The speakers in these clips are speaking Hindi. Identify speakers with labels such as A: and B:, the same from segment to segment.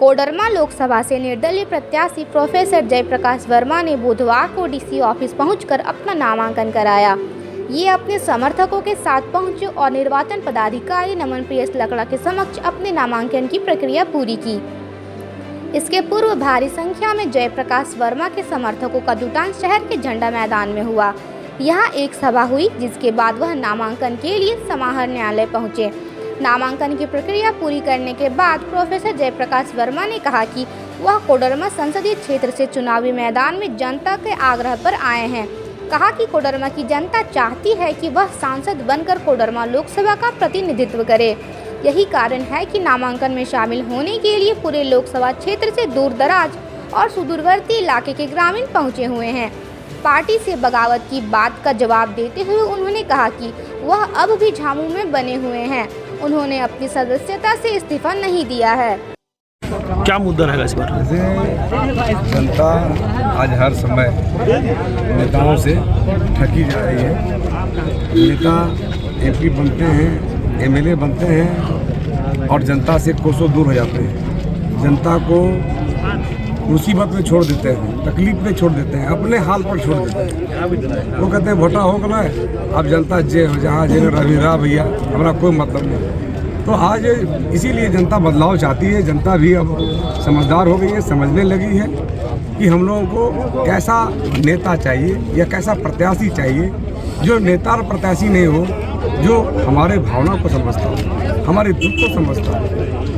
A: कोडरमा लोकसभा से निर्दलीय प्रत्याशी प्रोफेसर जयप्रकाश वर्मा ने बुधवार को डीसी ऑफिस पहुंचकर अपना नामांकन कराया। ये अपने समर्थकों के साथ पहुंचे और निर्वाचन पदाधिकारी नमन प्रियस लकड़ा के समक्ष अपने नामांकन की प्रक्रिया पूरी की। इसके पूर्व भारी संख्या में जयप्रकाश वर्मा के समर्थकों का जुटान शहर के झंडा मैदान में हुआ। यहाँ एक सभा हुई, जिसके बाद वह नामांकन के लिए समाहरण न्यायालय पहुंचे। नामांकन की प्रक्रिया पूरी करने के बाद प्रोफेसर जयप्रकाश वर्मा ने कहा कि वह कोडरमा संसदीय क्षेत्र से चुनावी मैदान में जनता के आग्रह पर आए हैं। कहा कि कोडरमा की जनता चाहती है कि वह सांसद बनकर कोडरमा लोकसभा का प्रतिनिधित्व करे। यही कारण है कि नामांकन में शामिल होने के लिए पूरे लोकसभा क्षेत्र से दूर दराज और सुदूरवर्ती इलाके के ग्रामीण पहुंचे हुए हैं। पार्टी से बगावत की बात का जवाब देते हुए उन्होंने कहा कि वह अब भी झामू में बने हुए हैं। उन्होंने अपनी सदस्यता से इस्तीफा नहीं दिया है।
B: क्या मुद्दा रहेगा इस बार?
C: जनता आज हर समय नेताओं से ठगी जा रही है। नेता एमपी बनते हैं, एमएलए बनते हैं और जनता से कोसों दूर हो जाते हैं। जनता को मुसीबत में छोड़ देते हैं, तकलीफ में छोड़ देते हैं, अपने हाल पर छोड़ देते हैं। वो कहते हैं वोटा हो गया है, अब जनता जे हो जहाँ जे रवि रहा भैया, हमारा कोई मतलब नहीं। तो आज इसीलिए जनता बदलाव चाहती है। जनता भी अब समझदार हो गई है, समझने लगी है कि हम लोगों को कैसा नेता चाहिए या कैसा प्रत्याशी चाहिए, जो नेता और प्रत्याशी नहीं हो, जो हमारे भावना को समझता हो, हमारे दुख को समझता हो,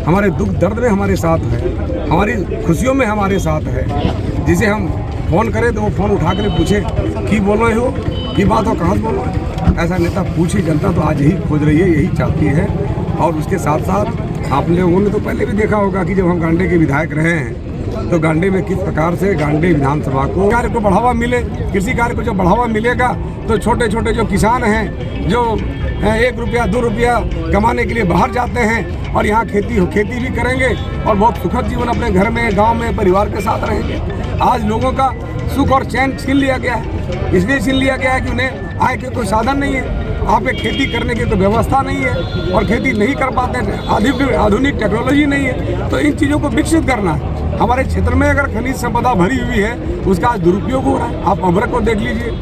C: हमारे दुख दर्द में हमारे साथ है, हमारी खुशियों में हमारे साथ है। जिसे हम फ़ोन करें तो वो फ़ोन उठा कर पूछे कि बोल रहे हो, ये बात हो कहाँ बोल रहे हो, ऐसा नेता पूछे। जनता तो आज यही खोज रही है, यही चाहती है। और उसके साथ साथ आप लोगों ने तो पहले भी देखा होगा कि जब हम गांडे के विधायक रहे हैं तो गांडे में किस प्रकार से गांडे विधानसभा को कार्य को बढ़ावा मिले। कृषि कार्य को जब बढ़ावा मिलेगा तो छोटे छोटे जो किसान हैं, जो 1 रुपया 2 रुपया कमाने के लिए बाहर जाते हैं और यहाँ खेती भी करेंगे और बहुत सुखद जीवन अपने घर में, गांव में, परिवार के साथ रहेंगे। आज लोगों का सुख और चैन छीन लिया गया है। इसलिए छीन लिया गया है कि उन्हें आय के कोई साधन नहीं है, आप पे खेती करने की तो व्यवस्था नहीं है और खेती नहीं कर पाते हैं, आधुनिक टेक्नोलॉजी नहीं है। तो इन चीज़ों को विकसित करना है। हमारे क्षेत्र में अगर खनिज संपदा भरी हुई है, उसका आज दुरुपयोग हो रहा है। आप अभ्रक को देख लीजिए,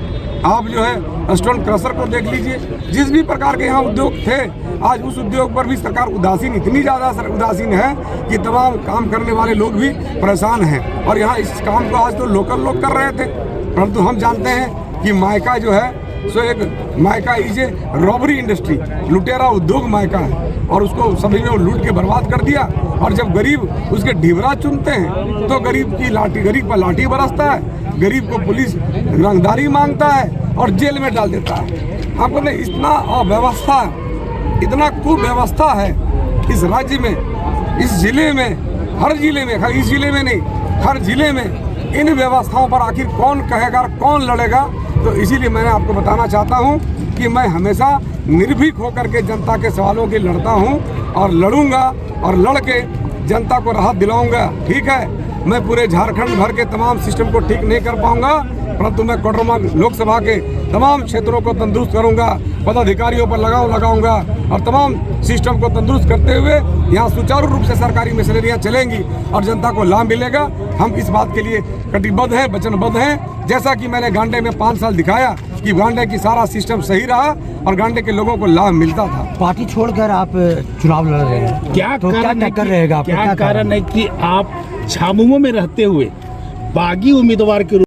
C: आप जो है स्टोन क्रशर को देख लीजिए। जिस भी प्रकार के यहाँ उद्योग थे, आज उस उद्योग पर भी सरकार उदासीन, इतनी ज़्यादा उदासीन है कि तमाम काम करने वाले लोग भी परेशान हैं। और यहाँ इस काम को आज तो लोकल लोग कर रहे थे, परंतु हम जानते हैं कि मायका जो है सो एक मायका इज ए रॉबरी इंडस्ट्री, लुटेरा उद्योग मायका है। और उसको सभी ने लूट के बर्बाद कर दिया। और जब गरीब उसके ढिबरा चुनते हैं तो गरीब पर लाठी बरसता है, गरीब को पुलिस रंगदारी मांगता है और जेल में डाल देता है। आपको नहीं, इतना अव्यवस्था, इतना कुव्यवस्था है इस राज्य में, इस जिले में, हर जिले में, इस जिले में नहीं, हर जिले में इन व्यवस्थाओं पर आखिर कौन कहेगा, कौन लड़ेगा। तो इसीलिए मैंने आपको बताना चाहता हूं कि मैं हमेशा निर्भीक होकर के जनता के सवालों के लड़ता हूं और लड़ूंगा और लड़ के जनता को राहत दिलाऊंगा। ठीक है, मैं पूरे झारखंड भर के तमाम सिस्टम को ठीक नहीं कर पाऊंगा, परंतु मैं कोडरमा लोकसभा के तमाम क्षेत्रों को तंदुरुस्त करूंगा, पदाधिकारियों पर लगाव लगाऊंगा और तमाम सिस्टम को तंदुरुस्त करते हुए यहाँ सुचारू रूप से सरकारी मशीनरियाँ चलेंगी और जनता को लाभ मिलेगा। हम इस बात के लिए कटिबद्ध हैं, वचनबद्ध हैं। जैसा कि मैंने गांडे में 5 साल दिखाया कि गांडे की सारा सिस्टम सही रहा और गांडे के लोगों को लाभ मिलता था।
D: पार्टी छोड़कर आप चुनाव लड़ रहे हैं,
B: क्या
D: तो क्या टक्कर रहेगा?
B: क्या कारण है कि आप झामुमो में रहते हुए बागी उम्मीदवार के